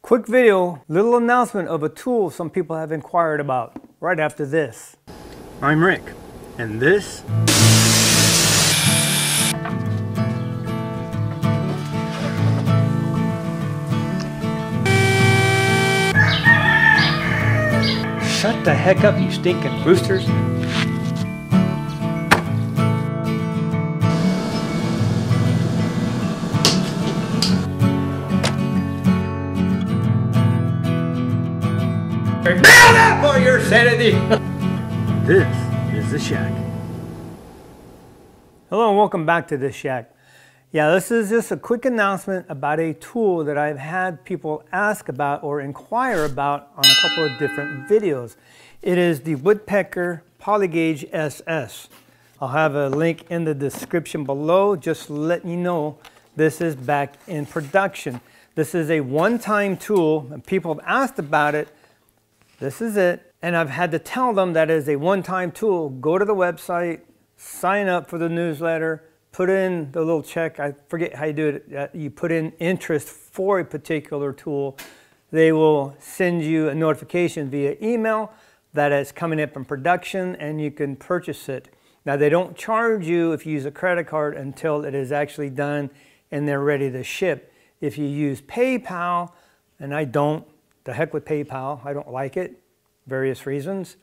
Quick video, little announcement of a tool some people have inquired about right after this. I'm Rick, and this shut the heck up, you stinking roosters. Nailed it for your sanity. This is The Shack. Hello and welcome back to The Shack. Yeah, this is just a quick announcement about a tool that I've had people ask about or inquire about on a couple of different videos. It is the Woodpecker Pollygauge SS. I'll have a link in the description below, just letting you know this is back in production. This is a one-time tool, and people have asked about it. This is it, and I've had to tell them that it is a one-time tool. Go to the website, sign up for the newsletter, put in the little check. I forget how you do it. You put in interest for a particular tool. They will send you a notification via email that it's coming up in production and you can purchase it. Now, they don't charge you if you use a credit card until it is actually done and they're ready to ship. If you use PayPal, and I don't, the heck with PayPal, I don't like it, various reasons.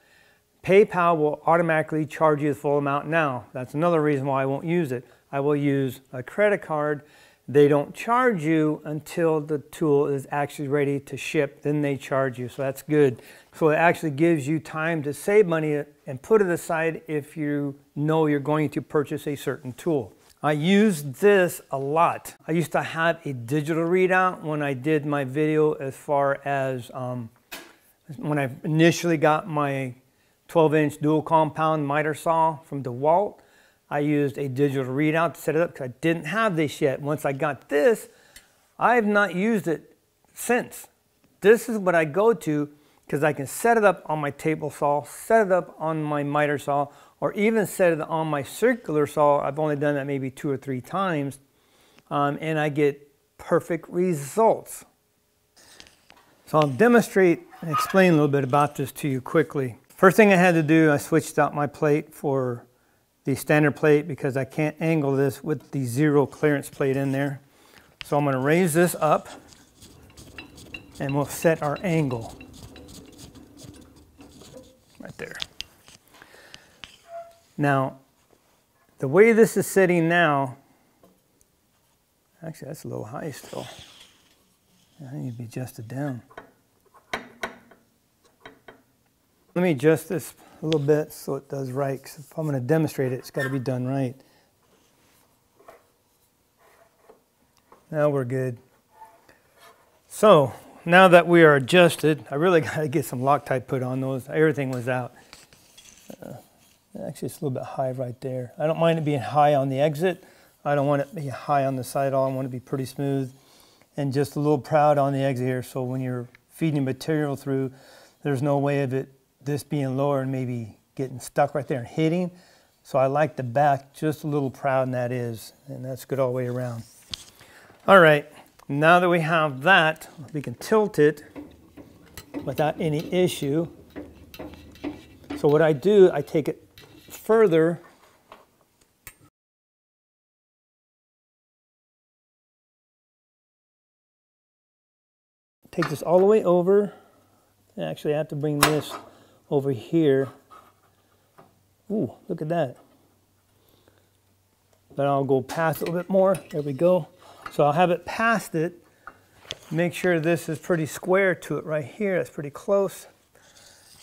PayPal will automatically charge you the full amount now. That's another reason why I won't use it. I will use a credit card. They don't charge you until the tool is actually ready to ship, then they charge you, so that's good. So it actually gives you time to save money and put it aside if you know you're going to purchase a certain tool. I use this a lot. I used to have a digital readout when I did my video as far as when I initially got my 12-inch dual compound miter saw from DeWalt. I used a digital readout to set it up because I didn't have this yet. Once I got this, I have not used it since. This is what I go to because I can set it up on my table saw, set it up on my miter saw, or even set it on my circular saw. I've only done that maybe 2 or 3 times, and I get perfect results. So I'll demonstrate and explain a little bit about this to you quickly. First thing I had to do, I switched out my plate for the standard plate because I can't angle this with the 0 clearance plate in there. So I'm going to raise this up and we'll set our angle right there. Now, the way this is sitting now, actually that's a little high still. I need to be adjusted down. Let me adjust this a little bit so it does right, because if I'm going to demonstrate it, it's got to be done right. Now we're good. So, now that we are adjusted, I really got to get some Loctite put on those. Everything was out. Actually, it's a little bit high right there. I don't mind it being high on the exit. I don't want it to be high on the side at all. I want it to be pretty smooth and just a little proud on the exit here. So when you're feeding material through, there's no way of it, this being lower and maybe getting stuck right there and hitting. So I like the back just a little proud, and that is, and that's good all the way around. All right, now that we have that, we can tilt it without any issue. So what I do, I take it further. Take this all the way over. Actually, I have to bring this over here. Ooh, look at that. But I'll go past it a little bit more. There we go. So I'll have it past it. Make sure this is pretty square to it right here. That's pretty close.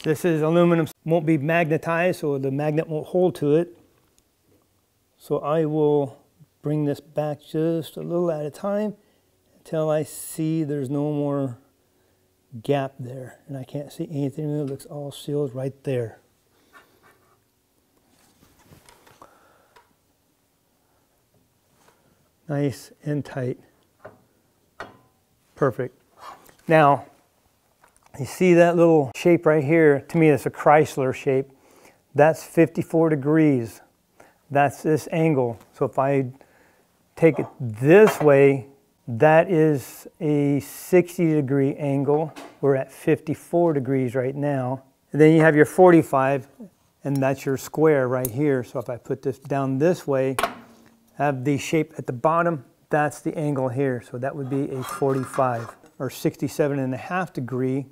This is aluminum, won't be magnetized, so the magnet won't hold to it. So I will bring this back just a little at a time until I see there's no more gap there. And I can't see anything. It looks all sealed right there. Nice and tight. Perfect. Now, you see that little shape right here? To me, that's a Chrysler shape. That's 54 degrees. That's this angle. So if I take it this way, That is a 60-degree angle. We're at 54 degrees right now. And then you have your 45, and that's your square right here. So if I put this down this way, have the shape at the bottom, that's the angle here. So that would be a 45 or 67.5 degree.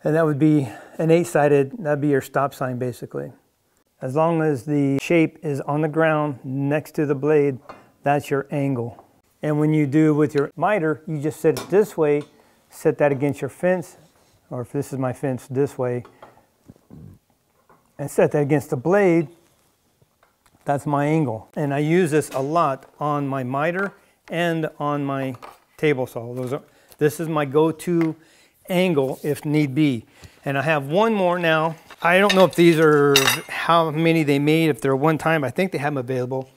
And that would be an 8-sided, that'd be your stop sign basically. As long as the shape is on the ground next to the blade, that's your angle. And when you do with your miter, you just set it this way, set that against your fence, or if this is my fence, this way, and set that against the blade, that's my angle. And I use this a lot on my miter and on my table saw. This is my go-to angle if need be. And I have one more now. I don't know if these are how many they made, if they're one time. I think they have them available.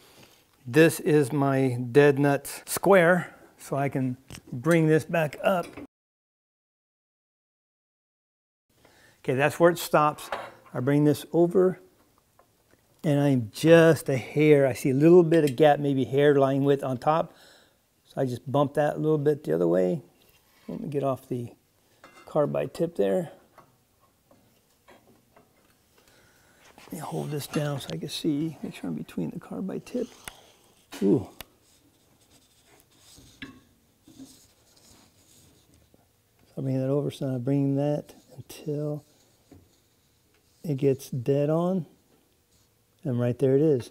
This is my dead nuts square, so I can bring this back up. Okay, that's where it stops. I bring this over, and I'm just a hair. I see a little bit of gap, maybe hairline width on top. So I just bump that a little bit the other way. Let me get off the carbide tip there. Let me hold this down so I can see, make sure I'm between the carbide tip. Ooh. So I bring that over, so I bring that until it gets dead on. And right there it is.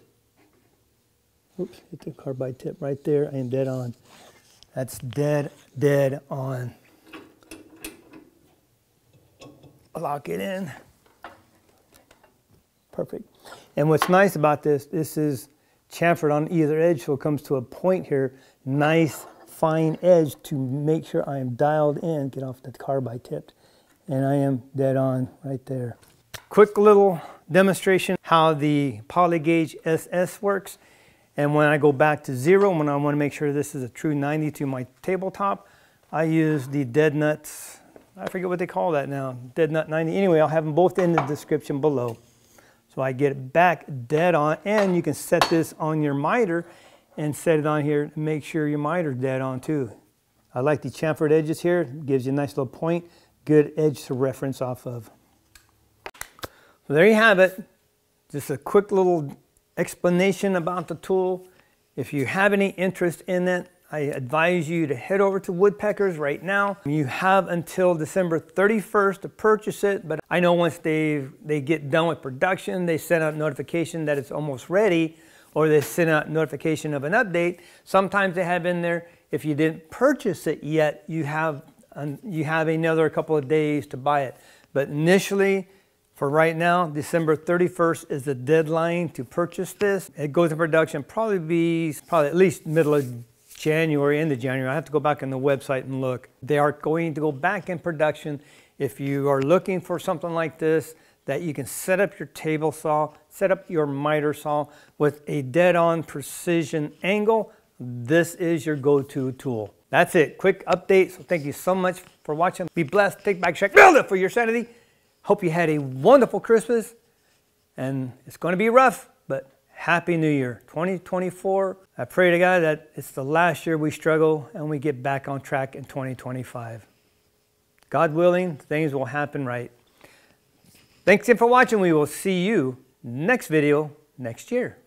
Oops, hit the carbide tip right there. I am dead on. That's dead on. Lock it in. Perfect. And what's nice about this is chamfered on either edge, so it comes to a point here. Nice fine edge to make sure I am dialed in. Get off the carbide tip. And I am dead on right there. Quick little demonstration how the Pollygauge SS works. And when I go back to 0, when I want to make sure this is a true 90 to my tabletop, I use the dead nuts. I forget what they call that now. Dead nut 90. Anyway, I'll have them both in the description below. So I get it back dead on, and you can set this on your miter and set it on here to make sure your miter's dead on too. I like the chamfered edges here. It gives you a nice little point, good edge to reference off of. So there you have it. Just a quick little explanation about the tool. If you have any interest in it, I advise you to head over to Woodpeckers right now. You have until December 31st to purchase it, but I know once they get done with production, they send out notification that it's almost ready, or they send out notification of an update. Sometimes they have in there, if you didn't purchase it yet, you have another couple of days to buy it. But initially, for right now, December 31st is the deadline to purchase this. It goes in production probably at least middle of January, end of January. I have to go back on the website and look. They are going to go back in production. If you are looking for something like this, that you can set up your table saw, set up your miter saw with a dead-on precision angle, this is your go-to tool. That's it. Quick update. So thank you so much for watching. Be blessed. Take back, check, build it for your sanity. Hope you had a wonderful Christmas, and it's going to be rough, but Happy New Year, 2024. I pray to God that it's the last year we struggle and we get back on track in 2025. God willing, things will happen right. Thanks again for watching. We will see you next video next year.